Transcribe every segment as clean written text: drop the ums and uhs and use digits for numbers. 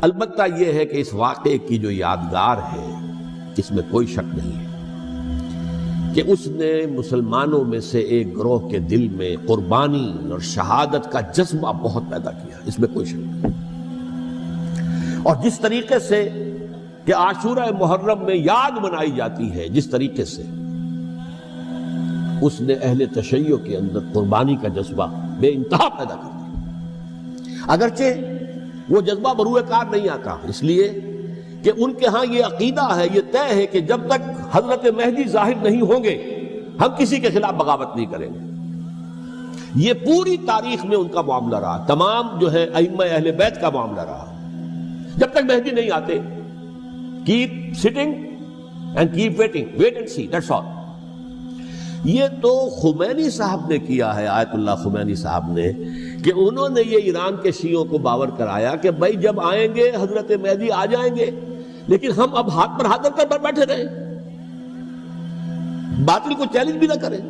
البتہ یہ ہے کہ اس واقعے کی جو یادگار ہے اس میں کوئی شک نہیں ہے کہ اس نے مسلمانوں میں سے ایک گروہ کے دل میں قربانی اور شہادت کا جذبہ بہت پیدا کیا، اس میں کوئی شک نہیں۔ اور جس طریقے سے کہ عاشورہ محرم میں یاد منائی جاتی ہے، جس طریقے سے اس نے اہل تشیع کے اندر قربانی کا جذبہ بے انتہا پیدا کر دیا، اگرچہ وہ جذبہ بروئے کار نہیں آتا، اس لیے کہ ان کے ہاں یہ عقیدہ ہے، یہ طے ہے کہ جب تک حضرت مہدی ظاہر نہیں ہوں گے ہم کسی کے خلاف بغاوت نہیں کریں گے۔ یہ پوری تاریخ میں ان کا معاملہ رہا، تمام جو ہے ائمہ اہل بیت کا معاملہ رہا، جب تک مہدی نہیں آتے keep sitting and keep waiting, wait and see, that's all۔ یہ تو خمینی صاحب نے کیا ہے، آیت اللہ خمینی صاحب نے، کہ انہوں نے یہ ایران کے شیعوں کو باور کرایا کہ بھائی جب آئیں گے حضرت مہدی آ جائیں گے، لیکن ہم اب ہاتھ پر ہاتھ رکھ کر بیٹھے رہیں، باطل کو چیلنج بھی نہ کریں،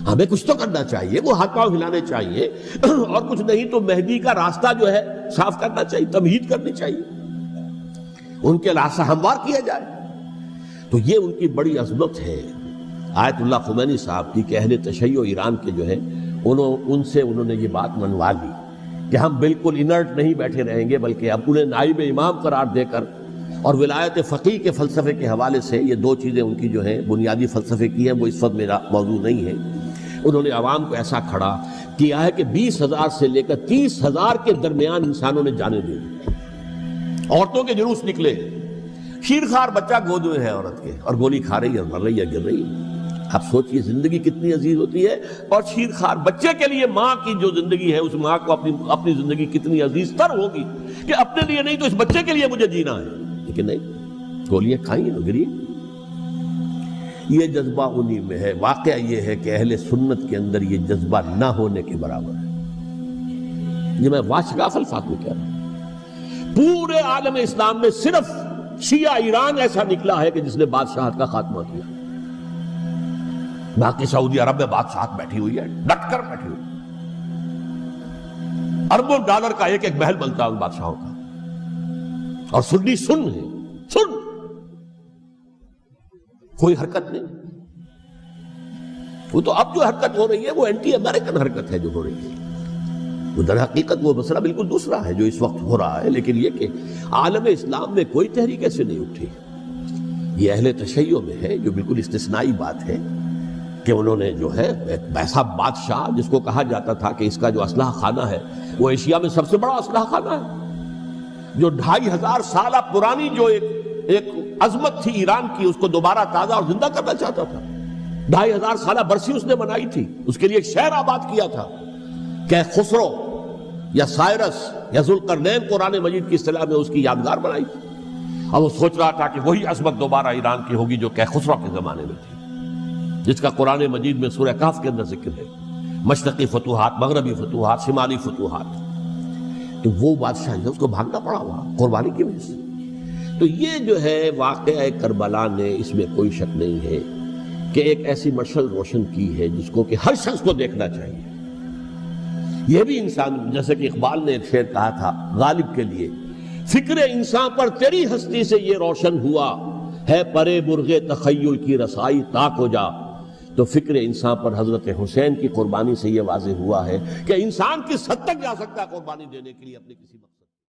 ہمیں کچھ تو کرنا چاہیے، وہ ہاتھ پاؤں ہلانے چاہیے، اور کچھ نہیں تو مہدی کا راستہ جو ہے صاف کرنا چاہیے، تمہید کرنی چاہیے، ان کے راستہ ہموار کیا جائے۔ تو یہ ان کی بڑی عظمت ہے آیت اللہ خمینی صاحب کی کہ اہل تشیع ایران کے جو ہے ان سے انہوں نے یہ بات منوا لی کہ ہم بالکل انرٹ نہیں بیٹھے رہیں گے، بلکہ اب انہیں نائب امام قرار دے کر اور ولایت فقیہ کے فلسفے کے حوالے سے، یہ دو چیزیں ان کی جو ہیں بنیادی فلسفے کی ہیں، وہ اس وقت میرا موضوع نہیں ہے، انہوں نے عوام کو ایسا کھڑا کیا ہے کہ 20,000 سے لے کر 30,000 کے درمیان انسانوں نے جانیں دی، عورتوں کے جلوس نکلے، شیرخوار بچہ گود میں ہے عورت کے اور گولی کھا رہی ہے، مر رہی ہے، گر رہی ہے۔ آپ سوچئے زندگی کتنی عزیز ہوتی ہے، اور شیرخوار بچے کے لیے ماں کی جو زندگی ہے، اس ماں کو اپنی زندگی کتنی عزیز تر ہوگی کہ اپنے لیے نہیں تو اس بچے کے لیے مجھے جینا ہے، لیکن نہیں، گولیاں کھائیں تو گری۔ یہ جذبہ انہی میں ہے۔ واقعہ یہ ہے کہ اہل سنت کے اندر یہ جذبہ نہ ہونے کے برابر ہے، یہ میں واشگاف الفاظ میں کہہ رہا ہوں۔ پورے عالم اسلام میں صرف شیعہ ایران ایسا نکلا ہے کہ جس نے بادشاہت کا خاتمہ کیا، باقی سعودی عرب میں بادشاہت بیٹھی ہوئی ہے، ڈٹ کر بیٹھی ہوئی، اربوں ڈالر کا ایک ایک محل بنتا ہے ان بادشاہوں کا، اور سنی سن ہے، سن، کوئی حرکت نہیں۔ وہ تو اب جو حرکت ہو رہی ہے وہ اینٹی امریکن حرکت ہے جو ہو رہی ہے، وہ در حقیقت وہ مسئلہ بالکل دوسرا ہے جو اس وقت ہو رہا ہے، لیکن یہ کہ عالم اسلام میں کوئی تحریک ایسے نہیں اٹھی۔ یہ اہل تشیع میں ہے جو بالکل استثنائی بات ہے کہ انہوں نے جو ہے ایک ایسا بادشاہ جس کو کہا جاتا تھا کہ اس کا جو اسلحہ خانہ ہے وہ ایشیا میں سب سے بڑا اسلحہ خانہ ہے، جو 2500 سالہ پرانی جو ایک عظمت تھی ایران کی، اس کو دوبارہ تازہ اور زندہ کرنا چاہتا تھا۔ 2500 سالہ برسی اس نے منائی تھی، اس کے لیے ایک شہر آباد کیا تھا کہ خسرو یا سائرس یا ذوالقرنین قرآن مجید کی اصطلاح میں اس کی یادگار بنائی تھی، اور وہ سوچ رہا تھا کہ وہی عظمت دوبارہ ایران کی ہوگی جو کہ خسرو کے زمانے میں تھی، جس کا قرآن مجید میں سورہ کہف کے اندر ذکر ہے، مشرقی فتوحات، مغربی فتوحات، شمالی فتوحات۔ تو وہ بادشاہ ہے اس کو بھاگنا پڑا ہوا قربانی کی وجہ سے۔ تو یہ جو ہے واقعہ کربلا نے، اس میں کوئی شک نہیں ہے کہ ایک ایسی مشعل روشن کی ہے جس کو کہ ہر شخص کو دیکھنا چاہیے۔ یہ بھی انسان، جیسے کہ اقبال نے ایک شعر کہا تھا غالب کے لیے، فکر انسان پر تیری ہستی سے یہ روشن ہوا ہے، پرے مرغ تخیل کی رسائی تاک ہو جا۔ تو فکر انسان پر حضرت حسین کی قربانی سے یہ واضح ہوا ہے کہ انسان کس حد تک جا سکتا ہے قربانی دینے کے لیے اپنے کسی